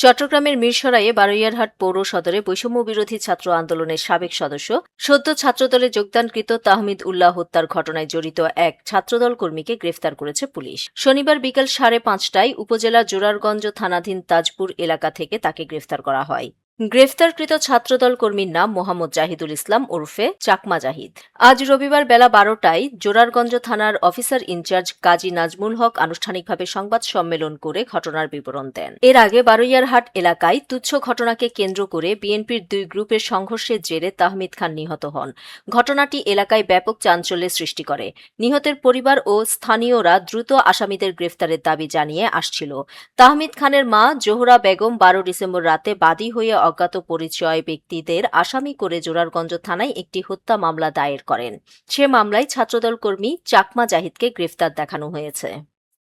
চট্টগ্রামের মিরসরাইয়ে বারইয়ারহাট পৌর সদরে বৈষম্য বিরোধী ছাত্র আন্দোলনের সাবেক সদস্য সদ্য ছাত্রদলে যোগদানকৃত তাহমিদ উল্লাহ হত্যার ঘটনায় জড়িত এক ছাত্রদল কর্মীকে গ্রেফতার করেছে পুলিশ। শনিবার বিকেল 5:30টায় উপজেলা জোরারগঞ্জ থানাধীন তাজপুর এলাকা থেকে তাকে গ্রেফতার করা হয়। গ্রেফতারকৃত ছাত্রদল কর্মীর নাম মোহাম্মদ জাহিদুল ইসলাম ওরফে চাকমা জাহিদ। আজ রবিবার বেলা 12টায় জোরারগঞ্জ থানার অফিসার ইনচার্জ কাজী নাজমুল হক আনুষ্ঠানিকভাবে সংবাদ সম্মেলন করে ঘটনার বিবরণ দেন। এর আগে বারইয়ারহাট এলাকায় তুচ্ছ ঘটনাকে কেন্দ্র করে বিএনপির দুই গ্রুপের সংঘর্ষের জেরে তাহমিদ খান নিহত হন। ঘটনাটি এলাকায় ব্যাপক চাঞ্চল্যের সৃষ্টি করে। নিহতের পরিবার ও স্থানীয়রা দ্রুত আসামিদের গ্রেফতারের দাবি জানিয়ে আসছিল। তাহমিদ খানের মা জোহরা বেগম 12 ডিসেম্বর রাতে বাদী হয়ে অজ্ঞাত পরিচয় ব্যক্তিদের আসামি করে জোরারগঞ্জ থানায় একটি হত্যা মামলা দায়ের করেন। সে মামলায় ছাত্রদল কর্মী চাকমা জাহিদকে গ্রেফতার দেখানো হয়েছে।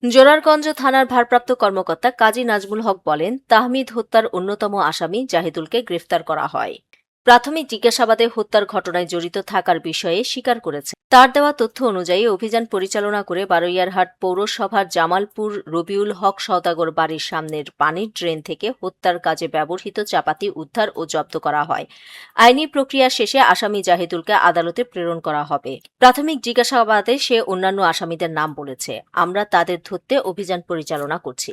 জোরারগঞ্জ থানার ভারপ্রাপ্ত কর্মকর্তা কাজী নাজমুল হক বলেন, তাহমিদ হত্যার অন্যতম আসামি জাহিদুলকে গ্রেফতার করা হয়। প্রাথমিক জিজ্ঞাসাবাদে হত্যার ঘটনায় জড়িত থাকার বিষয়ে স্বীকার করেছে। তার দেওয়া তথ্য অনুযায়ী অভিযান পরিচালনা করে বারইয়ারহাট পৌরসভার জামালপুর রবিউল হক সওদাগর বাড়ির সামনের পানির ড্রেন থেকে হত্যার কাজে ব্যবহৃত চাপাতি উদ্ধার ও জব্দ করা হয়। আইনি প্রক্রিয়া শেষে আসামি জাহিদুলকে আদালতে প্রেরণ করা হবে। প্রাথমিক জিজ্ঞাসাবাদে সে অন্যান্য আসামিদের নাম বলেছে। আমরা তাদের ধরতে অভিযান পরিচালনা করছি।